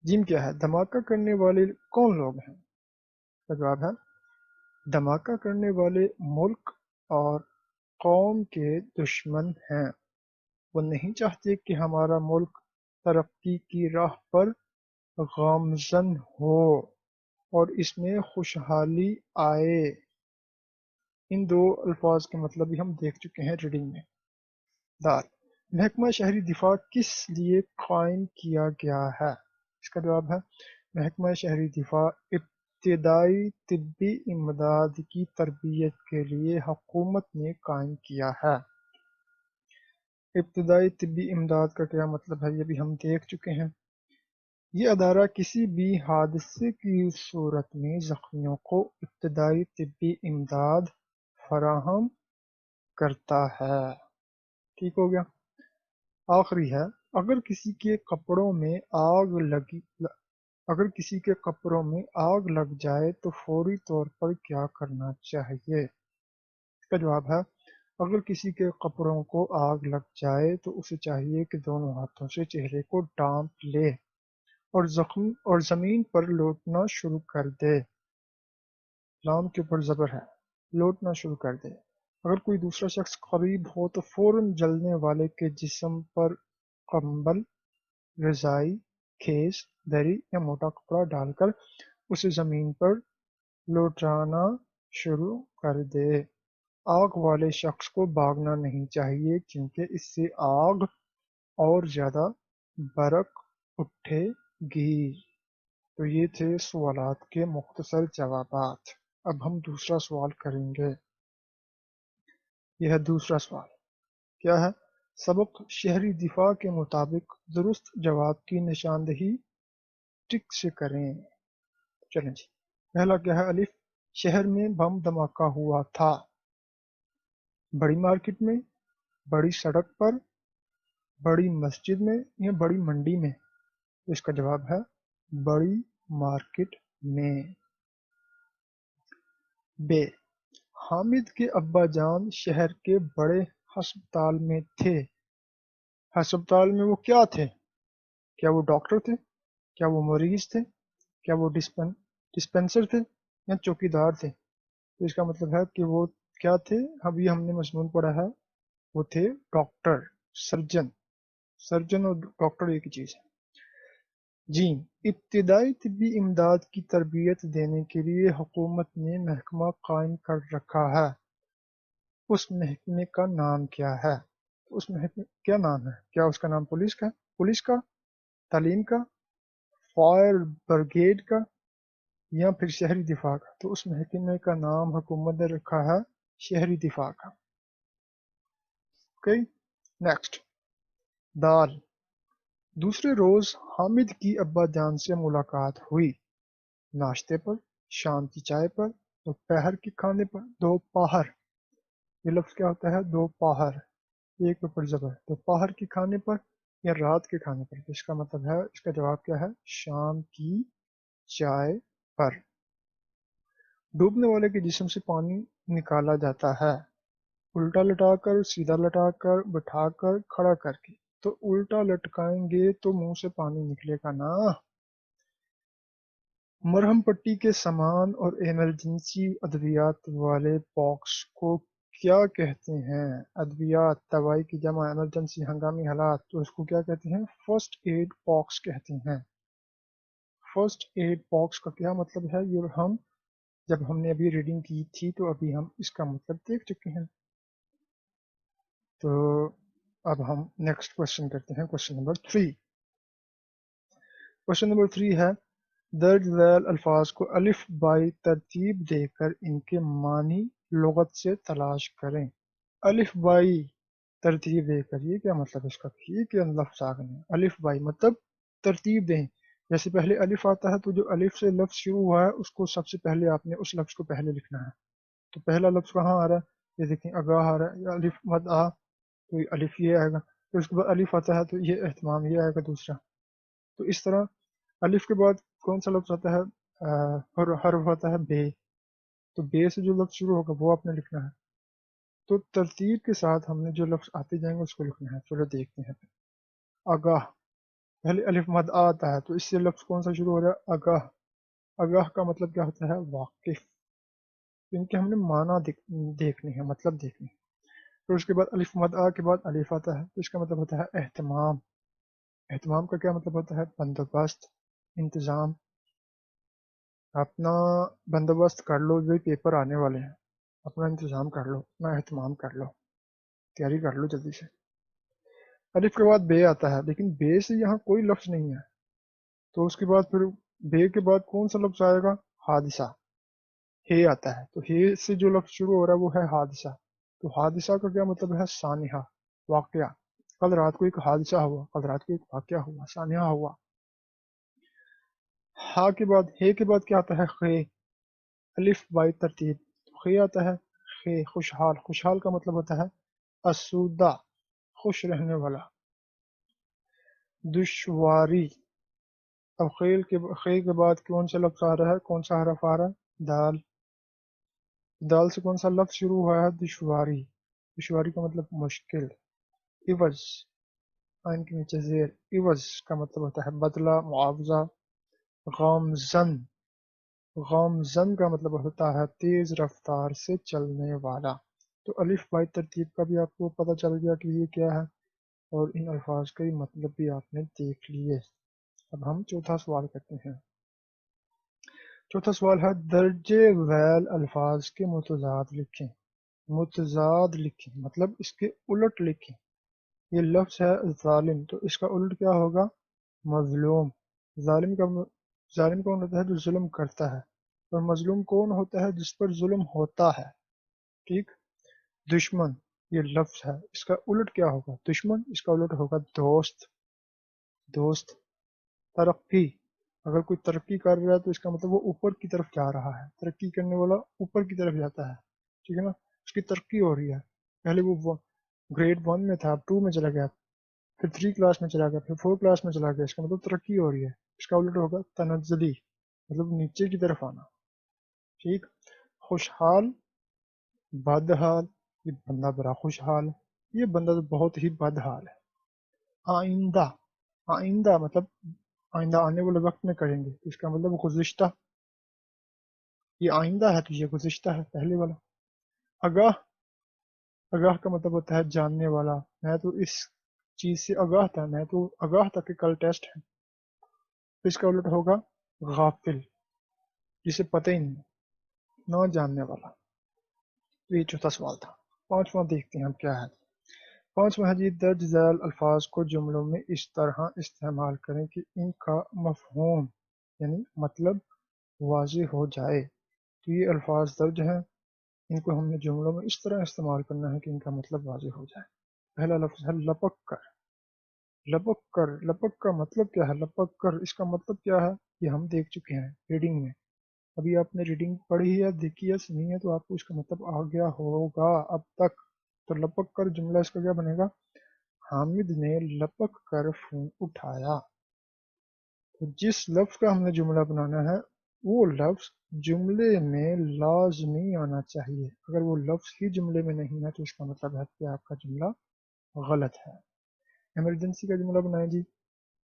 جیم کیا ہے؟ دھماکہ کرنے والے کون لوگ ہیں؟ اس کا جواب ہے دھماکہ کرنے والے ملک اور قوم کے دشمن ہیں۔ وہ نہیں چاہتے کہ ہمارا ملک ترقی کی راہ پر گامزن ہو اور اس میں خوشحالی آئے۔ ان 2 الفاظ کے مطلب بھی ہم دیکھ چکے ہیں ریڈنگ میں۔ دال محکمہ شہری دفاع کس لیے قائم کیا گیا ہے؟ اس کا جواب ہے محکمہ شہری دفاع ابتدائی طبی امداد کی تربیت کے لیے حکومت نے قائم کیا ہے۔ ابتدائی طبی امداد کا کیا مطلب ہے یہ بھی ہم دیکھ چکے ہیں۔ یہ ادارہ کسی بھی حادثے کی صورت میں زخمیوں کو ابتدائی طبی امداد فراہم کرتا ہے۔ ٹھیک ہو گیا۔ آخری ہے اگر کسی کے کپڑوں میں آگ لگ جائے تو فوری طور پر کیا کرنا چاہیے؟ اس کا جواب ہے اگر کسی کے کپڑوں کو آگ لگ جائے تو اسے چاہیے کہ دونوں ہاتھوں سے چہرے کو ڈانپ لے اور زمین پر لوٹنا شروع کر دے۔ لام کے اوپر زبر ہے، لوٹنا شروع کر دے۔ اگر کوئی دوسرا شخص قریب ہو تو فوراً جلنے والے کے جسم پر کمبل، رضائی، خیز، دری یا موٹا کپڑا ڈال کر اسے زمین پر لوٹانا شروع کر دے۔ آگ والے شخص کو بھاگنا نہیں چاہیے کیونکہ اس سے آگ اور زیادہ بھڑک اٹھے گی۔ تو یہ تھے سوالات کے مختصر جوابات۔ اب ہم دوسرا سوال کریں گے۔ یہ ہے دوسرا سوال، کیا ہے؟ سبق شہری دفاع کے مطابق درست جواب کی نشاندہی ٹک سے کریں۔ چلیں جی، پہلا کیا ہے؟ الف، شہر میں بم دھماکہ ہوا تھا۔ بڑی مارکیٹ میں، بڑی سڑک پر، بڑی مسجد میں یا بڑی منڈی میں؟ اس کا جواب ہے بڑی مارکیٹ میں۔ بے، حامد کے ابا جان شہر کے بڑے ہسپتال میں تھے۔ ہسپتال میں وہ کیا تھے؟ کیا وہ ڈاکٹر تھے؟ کیا وہ مریض تھے؟ کیا وہ ڈسپنسر تھے یا چوکیدار تھے؟ تو اس کا مطلب ہے کہ وہ کیا تھے؟ ابھی ہم نے مضمون پڑھا ہے، وہ تھے ڈاکٹر، سرجن۔ سرجن اور ڈاکٹر ایک ہی چیز ہے۔ جی، ابتدائی طبی امداد کی تربیت دینے کے لیے حکومت نے محکمہ قائم کر رکھا ہے۔ اس محکمے کا نام کیا ہے؟ اس محکمے کیا نام ہے؟ کیا اس کا نام پولیس کا، تعلیم کا، فائر بریگیڈ کا یا پھر شہری دفاع کا؟ تو اس محکمے کا نام حکومت نے رکھا ہے شہری دفاع کا۔ Okay, next. دال، دوسرے روز حامد کی ابا جان سے ملاقات ہوئی۔ ناشتے پر، شام کی چائے پر، دوپہر کے کھانے پر۔ دوپہر، یہ لفظ کیا ہوتا ہے؟ دوپہر، ایک اوپر زبر۔ دوپہر کے کھانے پر یا رات کے کھانے پر؟ اس کا مطلب ہے، اس کا جواب کیا ہے؟ شام کی چائے پر۔ ڈوبنے والے کے جسم سے پانی نکالا جاتا ہے، الٹا لٹا کر، سیدھا لٹا کر، بٹھا کر، کھڑا کر کے۔ تو الٹا لٹکائیں گے تو منہ سے پانی نکلے گا نا۔ مرہم پٹی کے سامان اور ایمرجنسی ادویات والے باکس کو کیا کہتے ہیں؟ ادویات، دوائی کی جمع، ایمرجنسی، ہنگامی حالات، تو اس کو کیا کہتے ہیں؟ فرسٹ ایڈ باکس کہتے ہیں۔ فرسٹ ایڈ باکس کا کیا مطلب ہے، یہ ہم جب ہم نے ابھی ریڈنگ کی تھی تو ابھی ہم اس کا مطلب دیکھ چکے ہیں. تو اب ہم نیکسٹ کوشچن کرتے ہیں، کوشچن نمبر 3. کوشچن نمبر 3 ہے درج ذیل الفاظ کو الف بائی ترتیب دے کر ان کے معنی لغت سے تلاش کریں. الف بائی ترتیب دے کر، یہ کیا مطلب اس کا، یہ کیا لفظ آ گئے ہیں. الف بائی مطلب ترتیب دیں. جیسے پہلے الف آتا ہے تو جو الف سے لفظ شروع ہوا ہے اس کو سب سے پہلے آپ نے اس لفظ کو پہلے لکھنا ہے. تو پہلا لفظ کہاں آ رہا ہے، یہ دیکھیں آگاہ آ رہا ہے، یا الف مد آ، تو یہ الف یہ آئے گا. پھر اس کے بعد الف آتا ہے تو یہ اہتمام یہ آئے گا دوسرا. تو اس طرح الف کے بعد کون سا لفظ آتا ہے، حرف آتا ہے بے، تو بے سے جو لفظ شروع ہوگا وہ آپ نے لکھنا ہے. تو ترتیب کے ساتھ ہم نے جو لفظ آتے جائیں گے اس کو لکھنا ہے. چلو دیکھتے ہیں. آگاہ، پہلے الف مد آ آتا ہے تو اس سے لفظ کون سا شروع ہو رہا ہے، آگاہ. آگاہ کا مطلب کیا ہوتا ہے، واقف. ان کے ہم نے معنی دیکھنے ہیں، مطلب دیکھنے ہیں. پھر اس کے بعد الف مد آ کے بعد الف آتا ہے تو اس کا مطلب ہوتا ہے اہتمام. اہتمام کا کیا مطلب ہوتا ہے، بندوبست، انتظام. اپنا بندوبست کر لو، جو پیپر آنے والے ہیں اپنا انتظام کر لو، اپنا اہتمام کر لو، تیاری کر لو جلدی سے. الف کے بعد بے آتا ہے لیکن بے سے یہاں کوئی لفظ نہیں ہے، تو اس کے بعد پھر بے کے بعد کون سا لفظ آئے گا، حادثہ. ہے آتا ہے تو ہے سے جو لفظ شروع ہو رہا ہے وہ ہے حادثہ. تو حادثہ کا کیا مطلب ہے، سانحہ، واقعہ. کل رات کو ایک حادثہ ہوا، کل رات کو ایک واقعہ ہوا، سانحہ ہوا. ہا کے بعد، ہے کے بعد کیا آتا ہے، خے. الف بائی ترتیب خے آتا ہے. خے خوشحال. خوشحال کا مطلب ہوتا ہے اسودہ، خوش رہنے والا. دشواری. اب خے کے بعد کون سا لفظ آ رہا ہے، کون سا حرف آ رہا ہے، دال. دال سے کون سا لفظ شروع ہوا ہے، دشواری. دشواری کا مطلب مشکل. عوض، آئین کے نیچے زیر، عوض کا مطلب ہوتا ہے بدلہ، معاوضہ. غامزن. غامزن کا مطلب ہوتا ہے تیز رفتار سے چلنے والا. تو الف بائی ترتیب کا بھی آپ کو پتہ چل گیا کہ یہ کیا ہے، اور ان الفاظ کا مطلب بھی آپ نے دیکھ لیے. اب ہم چوتھا سوال کرتے ہیں. چوتھا سوال ہے درجے ذیل الفاظ کے متضاد لکھیں. متضاد لکھیں مطلب اس کے الٹ لکھیں. یہ لفظ ہے ظالم، تو اس کا الٹ کیا ہوگا، مظلوم. ظالم کون ہوتا ہے، جو ظلم کرتا ہے، اور مظلوم کون ہوتا ہے، جس پر ظلم ہوتا ہے. ٹھیک. دشمن یہ لفظ ہے، اس کا الٹ کیا ہوگا، دشمن. اس کا الٹ ہوگا دوست. دوست. ترقی، اگر کوئی ترقی کر رہا ہے تو اس کا مطلب وہ اوپر کی طرف جا رہا ہے. ترقی کرنے والا اوپر کی طرف جاتا ہے، ٹھیک ہے نا. اس کی ترقی ہو رہی ہے. پہلے وہ گریڈ 1 میں تھا، اب 2 میں چلا گیا، پھر 3 کلاس میں چلا گیا، پھر 4 کلاس میں چلا گیا. اس کا مطلب ترقی ہو رہی ہے. اس کا الٹ ہوگا تنزلی، مطلب نیچے کی طرف آنا. ٹھیک. خوشحال، بدحال. یہ بندہ بڑا خوشحال ہے، یہ بندہ تو بہت ہی بدحال ہے. آئندہ. آئندہ مطلب آئندہ آنے والے وقت میں کریں گے، اس کا مطلب گزشتہ. یہ آئندہ ہے تو یہ گزشتہ ہے پہلے والا. آگاہ. آگاہ کا مطلب ہوتا ہے جاننے والا. میں تو اس چیز سے آگاہ تھا، میں تو آگاہ تھا کہ کل ٹیسٹ ہے. اس کا الٹ ہوگا غافل، جسے پتہ ہی نہیں، نہ جاننے والا. تو یہ چوتھا سوال تھا. پانچواں دیکھتے ہیں ہم کیا ہے. پانچواں ہے جی درج ذیل الفاظ کو جملوں میں اس طرح استعمال کریں کہ ان کا مفہوم یعنی مطلب واضح ہو جائے. تو یہ الفاظ درج ہیں، ان کو ہم نے جملوں میں اس طرح استعمال کرنا ہے کہ ان کا مطلب واضح ہو جائے. پہلا لفظ ہے لپک کر. لپک کر، لپک کا مطلب کیا ہے، لپک کر اس کا مطلب کیا ہے، یہ ہم دیکھ چکے ہیں ریڈنگ میں. ابھی آپ نے ریڈنگ پڑھی ہے، دیکھی ہے، سنی ہے، تو آپ کو اس کا مطلب آ گیا ہوگا اب تک. تو لپک کر جملہ اس کا کیا بنے گا، حامد نے لپک کر فون اٹھایا. تو جس لفظ کا ہم نے جملہ بنانا ہے وہ لفظ جملے میں لازمی آنا چاہیے. اگر وہ لفظ ہی جملے میں نہیں ہے تو اس کا مطلب ہے کہ آپ کا جملہ غلط ہے. ایمرجنسی کا جملہ بنائیں جی.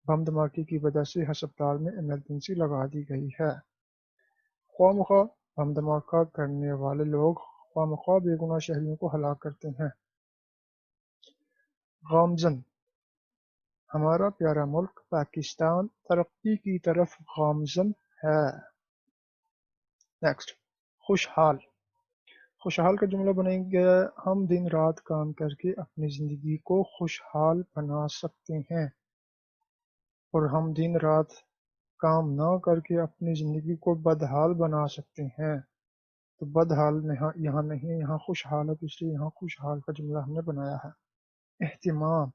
بم دھماکے کی وجہ سے ہسپتال میں ایمرجنسی لگا دی گئی ہے. خواہ مخواہ بم دھماکہ کرنے والے لوگ خواہ مخواہ بے گناہ شہریوں کو ہلاک کرتے ہیں. غامزن. ہمارا پیارا ملک پاکستان ترقی کی طرف گامزن ہے۔ نیکسٹ، خوشحال۔ خوشحال کا جملہ بنے گا ہم دن رات کام کر کے اپنی زندگی کو خوشحال بنا سکتے ہیں، اور ہم دن رات کام نہ کر کے اپنی زندگی کو بدحال بنا سکتے ہیں۔ تو بدحال یہاں نہیں ہے، یہاں خوشحال ہے، تو اس لیے یہاں خوشحال کا جملہ ہم نے بنایا ہے۔ اہتمام،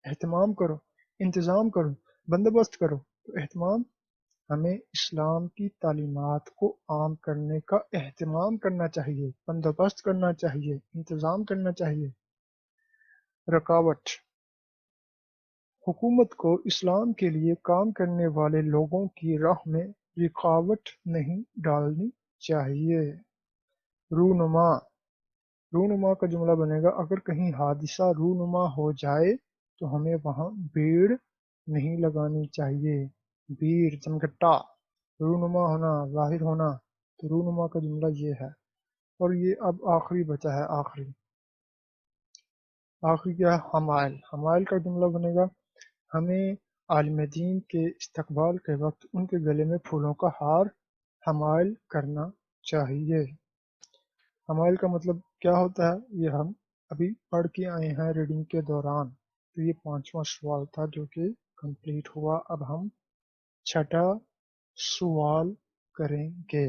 اہتمام کرو، انتظام کرو، بندوبست کرو۔ تو اہتمام، ہمیں اسلام کی تعلیمات کو عام کرنے کا اہتمام کرنا چاہیے، بندوبست کرنا چاہیے، انتظام کرنا چاہیے۔ رکاوٹ، حکومت کو اسلام کے لیے کام کرنے والے لوگوں کی راہ میں رکاوٹ نہیں ڈالنی چاہیے۔ رونما، رونما کا جملہ بنے گا اگر کہیں حادثہ رونما ہو جائے تو ہمیں وہاں بھیڑ نہیں لگانی چاہیے۔ بھیڑ جمگٹا، رونما ہونا، ظاہر ہونا، تو رونما کا جملہ یہ ہے۔ اور یہ اب آخری بچا ہے، آخری کیا ہے؟ حمائل۔ حمائل کا جملہ بنے گا ہمیں عالم دین کے استقبال کے وقت ان کے گلے میں پھولوں کا ہار حمائل کرنا چاہیے۔ حمائل کا مطلب کیا ہوتا ہے یہ ہم ابھی پڑھ کے آئے ہیں ریڈنگ کے دوران۔ تو یہ 5واں سوال تھا جو کہ کمپلیٹ ہوا۔ اب ہم چھٹا سوال کریں گے۔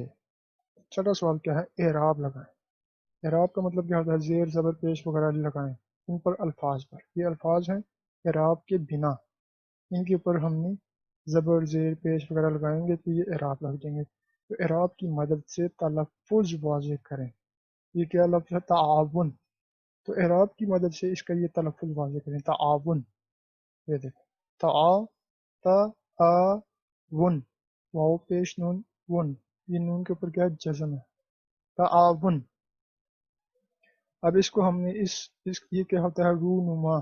چھٹا سوال کیا ہے؟ اعراب لگائیں۔ اعراب کا مطلب کیا ہوتا ہے؟ زیر زبر پیش وغیرہ لگائیں ان پر، الفاظ پر۔ یہ الفاظ ہیں اعراب کے بنا، ان کے اوپر ہم نے زبر زیر پیش وغیرہ لگائیں گے تو یہ اعراب لگ جائیں گے۔ تو اعراب کی مدد سے تلفظ واضح کریں۔ یہ کیا لفظ ہے؟ تعاون۔ تو اعراب کی مدد سے اس کا یہ تلفظ واضح کریں، تعاون۔ یہ دیکھیں، تعاون، واو پیش نون ون، یہ نون کے اوپر کیا ہے؟ جزم ہے، تعاون۔ اب اس کو ہم نے یہ کیا ہوتا ہے؟ رونما۔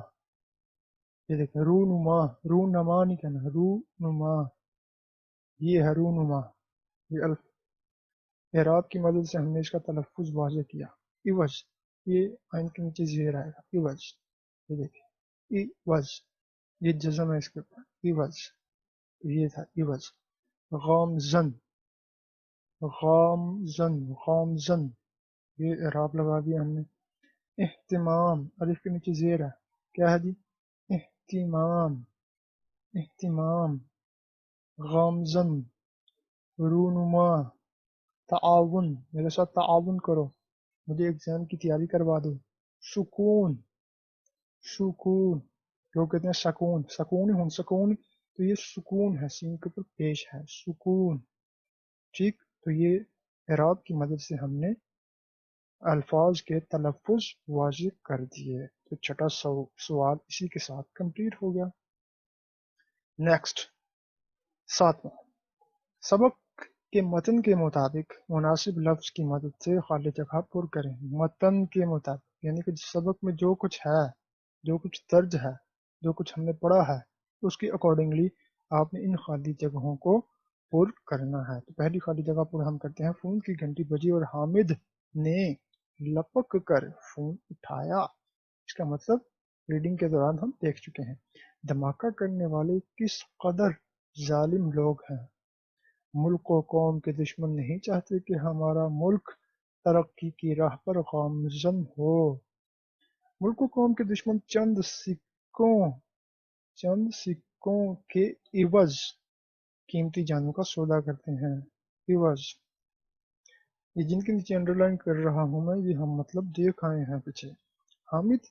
یہ دیکھیں، رونما، رونما نہیں کہنا، رونما، یہ ہے رونما۔ یہ اعراب کی مدد سے ہم نے اس کا تلفظ واضح کیا۔ عوض، یہ عین کے نیچے زیر آئے گا، عوض۔ یہ دیکھیں، عوض، یہ جزم ہے اس کے اوپر، عوض، یہ تھا عوض۔ غامزن، غامزن، غامزن، یہ اعراب لگا دیا ہم نے۔ اہتمام، الف کے نیچے زیر ہے، کیا ہے جی؟ اہتمام، اہتمام۔ غامزن، رونما، تعاون، میرے ساتھ تعاون کرو، مجھے ایگزام کی تیاری کروا دو۔ سکون، سکون، لوگ کہتے ہیں سکون، سکون ہوں، سکون، تو یہ سکون ہے، سین کے اوپر پیش ہے، سکون۔ ٹھیک، تو یہ اعراب کی مدد سے ہم نے الفاظ کے تلفظ واضح کر دیے۔ تو چھٹا سوال اسی کے ساتھ کمپلیٹ ہو گیا۔ نیکسٹ، 7واں، سبق کے متن کے مطابق مناسب لفظ کی مدد سے خالی جگہ پر کریں۔ متن کے مطابق یعنی کہ سبق میں جو کچھ ہے، جو کچھ درج ہے، جو کچھ ہم نے پڑھا ہے، اس کے اکارڈنگلی آپ نے ان خالی جگہوں کو پر کرنا ہے۔ تو پہلی خالی جگہ پر ہم کرتے ہیں، فون کی گھنٹی بجی اور حامد نے لپک کر فون اٹھایا۔ اس کا مطلب ریڈنگ کے دوران ہم دیکھ چکے ہیں۔ دھماکہ کرنے والے کس قدر ظالم لوگ ہیں۔ ملک و قوم کے دشمن نہیں چاہتے کہ ہمارا ملک ترقی کی راہ پر گامزن ہو۔ ملک و قوم کے دشمن چند سکوں کے عوض قیمتی جانوں کا سودا کرتے ہیں۔ عوض، یہ جن کے نیچے انڈر لائن کر رہا ہوں میں، یہ ہم مطلب دیکھ آئے ہیں پیچھے۔ حامد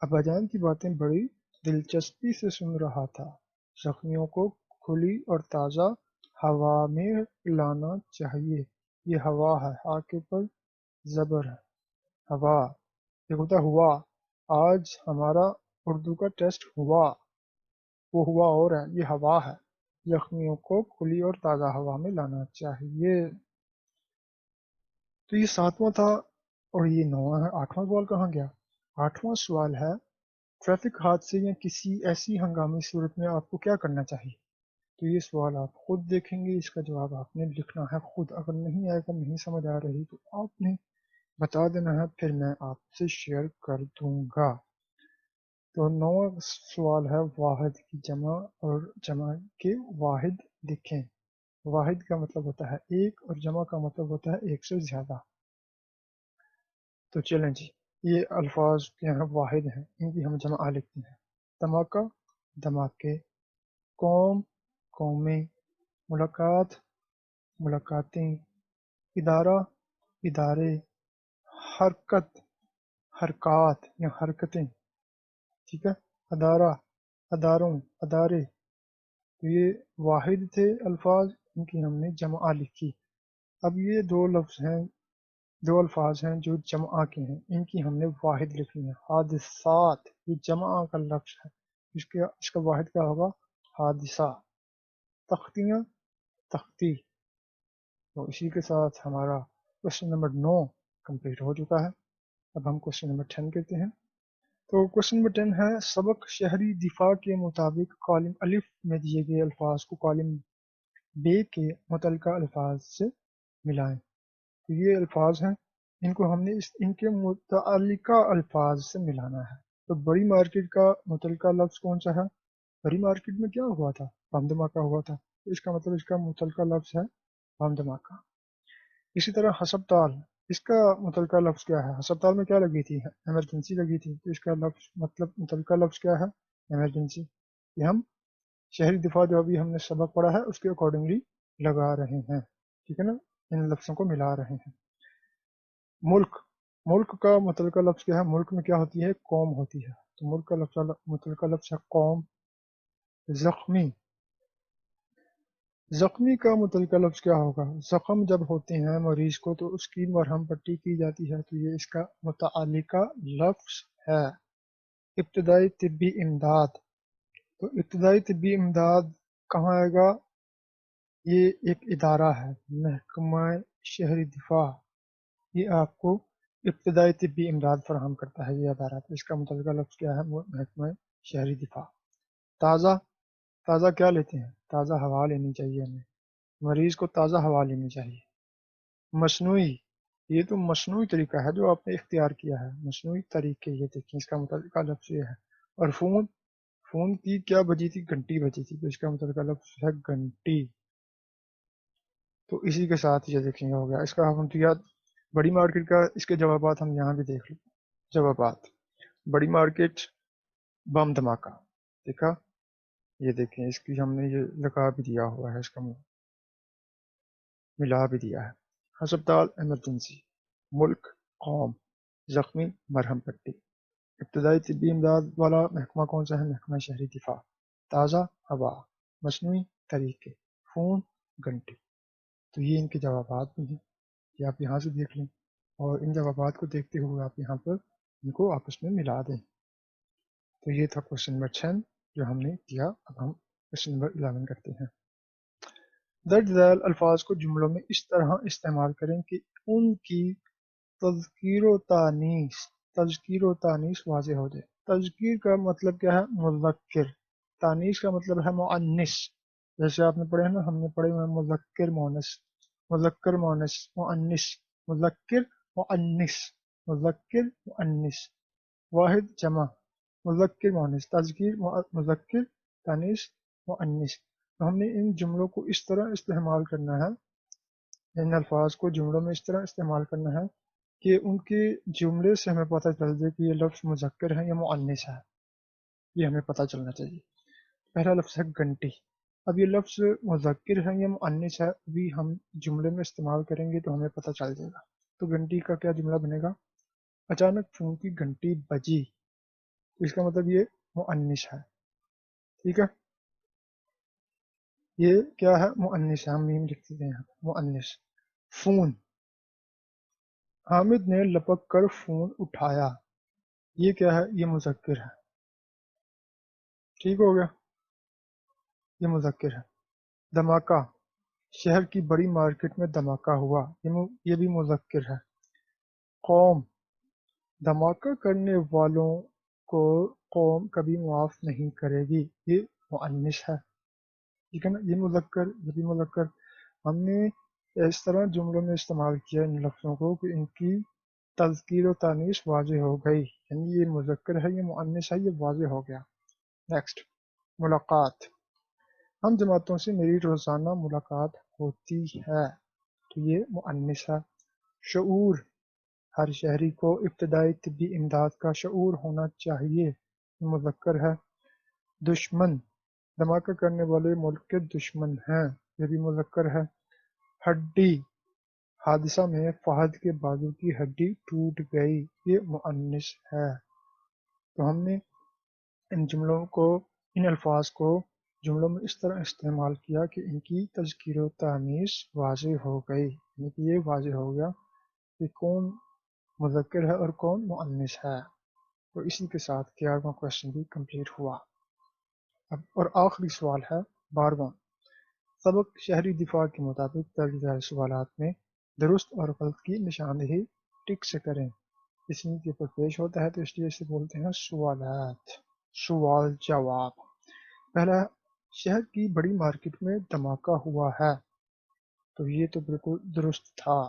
اباجان کی باتیں بڑی دلچسپی سے سن رہا تھا۔ زخمیوں کو کھلی اور تازہ ہوا میں لانا چاہیے۔ یہ ہوا ہے، آ کے اوپر زبر ہے، ہوا۔ یہ ہوتا ہے ہوا۔ آج ہمارا اردو کا ٹیسٹ ہوا، وہ ہوا اور ہے، یہ ہوا ہے۔ زخمیوں کو کھلی اور تازہ ہوا میں لانا چاہیے۔ تو یہ 7واں تھا اور یہ 9واں ہے۔ 8واں سوال کہاں گیا؟ 8واں سوال ہے، ٹریفک حادثے یا کسی ایسی ہنگامی صورت میں آپ کو کیا کرنا چاہیے؟ تو یہ سوال آپ خود دیکھیں گے، اس کا جواب آپ نے لکھنا ہے خود۔ اگر نہیں آئے گا، نہیں سمجھ آ رہی تو آپ نے بتا دینا ہے، پھر میں آپ سے شیئر کر دوں گا۔ تو 9واں سوال ہے واحد کی جمع اور جمع کے واحد لکھیں۔ واحد کا مطلب ہوتا ہے ایک اور جمع کا مطلب ہوتا ہے ایک سے زیادہ۔ تو چلیں جی، یہ الفاظ کیا ہیں واحد ہیں، ان کی ہم جمع لکھتے ہیں۔ دھماکہ، دھماکے، قوم، قومیں، ملاقات، ملاقاتیں، ادارہ، ادارے، حرکت، حرکات یا حرکتیں، ٹھیک ہے، ادارہ، اداروں، ادارے۔ تو یہ واحد تھے الفاظ، ان کی ہم نے جمع لکھی۔ اب یہ دو الفاظ ہیں جو جمع کے ہیں، ان کی ہم نے واحد لکھنی ہے۔ حادثات، یہ جمع کا لفظ ہے، اس کا واحد کیا ہوگا؟ حادثہ۔ تختیاں، تختی۔ تو اسی کے ساتھ ہمارا کوشچن نمبر 9 کمپلیٹ ہو چکا ہے۔ اب ہم کوشچن نمبر 10 کرتے ہیں۔ تو کوشچن نمبر 10 ہے، سبق شہری دفاع کے مطابق کالم الف میں دیے گئے الفاظ کو کالم بے کے متعلقہ الفاظ سے ملائیں۔ تو یہ الفاظ ہیں، ان کو ہم نے ان کے متعلقہ الفاظ سے ملانا ہے۔ تو بڑی مارکیٹ کا متعلقہ لفظ کون سا ہے؟ بڑی مارکیٹ میں کیا ہوا تھا؟ بم دھماکہ ہوا تھا، تو اس کا مطلب اس کا متعلقہ لفظ ہے بم دھماکہ۔ اسی طرح ہسپتال، اس کا متعلقہ لفظ کیا ہے؟ ہسپتال میں کیا لگی تھی؟ ایمرجنسی لگی تھی، تو اس کا لفظ متعلقہ لفظ کیا ہے؟ ایمرجنسی۔ یہ ہم شہری دفاع جو ابھی ہم نے سبق پڑھا ہے اس کے اکارڈنگلی لگا رہے ہیں، ٹھیک ہے نا، ان لفظوں کو ملا رہے ہیں۔ ملک، ملک کا متعلقہ لفظ کیا ہے؟ ملک میں کیا ہوتی ہے؟ قوم ہوتی ہے، تو ملک کا متعلقہ لفظ ہے قوم۔ زخمی، زخمی کا متعلقہ لفظ کیا ہوگا؟ زخم جب ہوتے ہیں مریض کو تو اس کی مرہم پٹی کی جاتی ہے، تو یہ اس کا متعلقہ لفظ ہے۔ ابتدائی طبی امداد، تو ابتدائی طبی امداد کہاں آئے گا؟ یہ ایک ادارہ ہے، محکمہ شہری دفاع، یہ آپ کو ابتدائی طبی امداد فراہم کرتا ہے یہ ادارہ، تو اس کا متعلقہ لفظ کیا ہے؟ محکمہ شہری دفاع۔ تازہ، تازہ کیا لیتے ہیں؟ تازہ ہوا لینی چاہیے ہمیں، مریض کو تازہ ہوا لینی چاہیے۔ مصنوعی، یہ تو مصنوعی طریقہ ہے جو آپ نے اختیار کیا ہے، مصنوعی طریقے، یہ دیکھیں اس کا متعلقہ لفظ یہ ہے۔ اور فون، فون کی کیا بجی تھی؟ گھنٹی بجی تھی، تو اس کا متعلقہ لفظ ہے گھنٹی۔ تو اسی کے ساتھ یہ دیکھیں ہو گیا اس کا ہم یاد۔ بڑی مارکیٹ کا اس کے جوابات ہم یہاں بھی دیکھ لیں۔ جوابات، بڑی مارکیٹ، بم دھماکہ، دیکھا، یہ دیکھیں اس کی ہم نے یہ لگا بھی دیا ہوا ہے، اس کا ملا بھی دیا ہے۔ ہسپتال، ایمرجنسی۔ ملک، قوم۔ زخمی، مرہم پٹی۔ ابتدائی طبی امداد والا محکمہ کون سا ہے؟ محکمہ شہری دفاع۔ تازہ ہوا، مصنوعی طریقے، فون، گھنٹی۔ تو یہ ان کے جوابات بھی ہیں، یہ آپ یہاں سے دیکھ لیں، اور ان جوابات کو دیکھتے ہوئے آپ یہاں پر ان کو آپس میں ملا دیں۔ تو یہ تھا کوشچن نمبر 6 جو ہم نے کیا۔ اب ہم کوشچن نمبر 11 کرتے ہیں۔ درج ذیل الفاظ کو جملوں میں اس طرح استعمال کریں کہ ان کی تذکیر و تانیث واضح ہو جائے۔ تذکیر کا مطلب کیا ہے؟ مذکر۔ تانیث کا مطلب ہے مؤنث، جیسے آپ نے پڑھے ہیں نا، ہم نے پڑھے ہوئے مذکر مؤنث، مذکر مؤنث، مؤنث، مذکر مؤنث، مذکر مؤنث، واحد جمع، مذکر مؤنث، تذکیر مذکر، تانیث مؤنث۔ تو ہم نے ان جملوں کو اس طرح استعمال کرنا ہے، ان الفاظ کو جملوں میں اس طرح استعمال کرنا ہے کہ ان کے جملے سے ہمیں پتہ چل جائے کہ یہ لفظ مذکر ہے یا مؤنث ہے، یہ ہمیں پتہ چلنا چاہیے۔ پہلا لفظ ہے گھنٹی۔ اب یہ لفظ مذکر ہے یا مؤنث ہے ابھی ہم جملے میں استعمال کریں گے تو ہمیں پتہ چل جائے گا۔ تو گھنٹی کا کیا جملہ بنے گا؟ اچانک فون کی گھنٹی بجی، تو اس کا مطلب یہ مؤنث ہے، ٹھیک ہے، یہ کیا ہے؟ مؤنث ہے، ہم میم لکھ دیتے ہیں مؤنث۔ فون، حامد نے لپک کر فون اٹھایا، یہ کیا ہے؟ یہ مذکر ہے، ٹھیک ہو گیا، یہ مذکر ہے۔ دھماکہ، شہر کی بڑی مارکیٹ میں دھماکہ ہوا، یہ بھی مذکر ہے۔ قوم، دھماکہ کرنے والوں کو قوم کبھی معاف نہیں کرے گی، یہ مؤنث ہے، ٹھیک ہے نا، یہ مذکر، یہ بھی مذکر۔ ہم نے اس طرح جملوں میں استعمال کیا ان لفظوں کو کہ ان کی تذکیر و تانیث واضح ہو گئی، یعنی یہ مذکر ہے، یہ مؤنث ہے، یہ واضح ہو گیا۔ نیکسٹ، ملاقات۔ ہم جماعتوں سے میری روزانہ ملاقات ہوتی ہے، تو یہ مؤنث ہے۔ شعور، ہر شہری کو ابتدائی طبی امداد کا شعور ہونا چاہیے، یہ مذکر ہے۔ دشمن، دھماکہ کرنے والے ملک کے دشمن ہیں، یہ بھی مذکر ہے۔ ہڈی، حادثہ میں فہد کے بازو کی ہڈی ٹوٹ گئی، یہ مؤنث ہے۔ تو ہم نے ان الفاظ کو جملوں میں اس طرح استعمال کیا کہ ان کی تذکیر و تانیث واضح ہو گئی، یعنی کہ یہ واضح ہو گیا کہ کون مذکر ہے اور کون مؤنث ہے۔ تو اسی کے ساتھ 11واں کوشچن بھی کمپلیٹ ہوا۔ اب اور آخری سوال ہے 12واں۔ سبق شہری دفاع کے مطابق درج ذیل سوالات میں درست اور غلط کی نشاندہی ٹک سے کریں۔ اس میں کے اوپر پیش ہوتا ہے تو اس لیے اسے بولتے ہیں سوالات، سوال جواب۔ پہلا، شہر کی بڑی مارکیٹ میں دھماکہ ہوا ہے، تو یہ تو بالکل درست تھا۔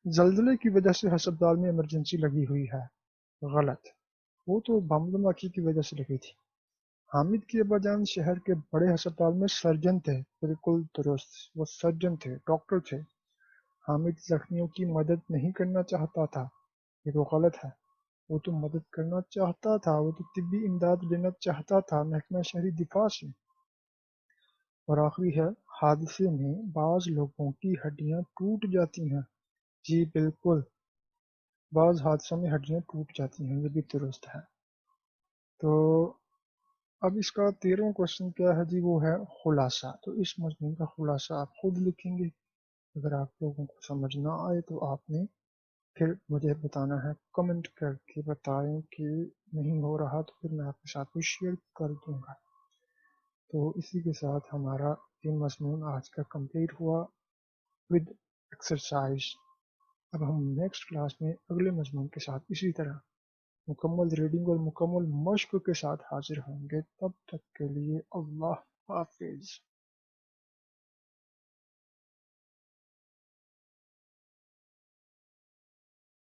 زلزلے کی وجہ سے ہسپتال میں ایمرجنسی لگی ہوئی ہے، غلط، وہ تو بم دھماکے کی وجہ سے لگی تھی۔ حامد کی ابا جان شہر کے بڑے ہسپتال میں سرجن تھے، بالکل درست، وہ سرجن تھے، ڈاکٹر تھے۔ حامد زخمیوں کی مدد نہیں کرنا چاہتا تھا، یہ تو غلط ہے، وہ تو مدد کرنا چاہتا تھا، وہ تو طبی امداد لینا چاہتا تھا محکمہ شہری دفاع سے۔ اور آخری ہے، حادثے میں بعض لوگوں کی ہڈیاں ٹوٹ جاتی ہیں، جی بالکل، بعض حادثوں میں ہڈیاں ٹوٹ جاتی ہیں، یہ بھی درست ہے۔ تو اب اس کا 13واں کوشچن کیا ہے جی، وہ ہے خلاصہ۔ تو اس مضمون کا خلاصہ آپ خود لکھیں گے، اگر آپ لوگوں کو سمجھ نہ آئے تو آپ نے پھر مجھے بتانا ہے، کمنٹ کر کے بتائیں کہ نہیں ہو رہا تو پھر میں آپ کے ساتھ بھی شیئر کر دوں گا۔ تو اسی کے ساتھ ہمارا یہ مضمون آج کا کمپلیٹ ہوا ود ایکسرسائز۔ اب ہم نیکسٹ کلاس میں اگلے مضمون کے ساتھ اسی طرح مکمل ریڈنگ اور مکمل مشق کے ساتھ حاضر ہوں گے۔ تب تک کے لیے اللہ حافظ۔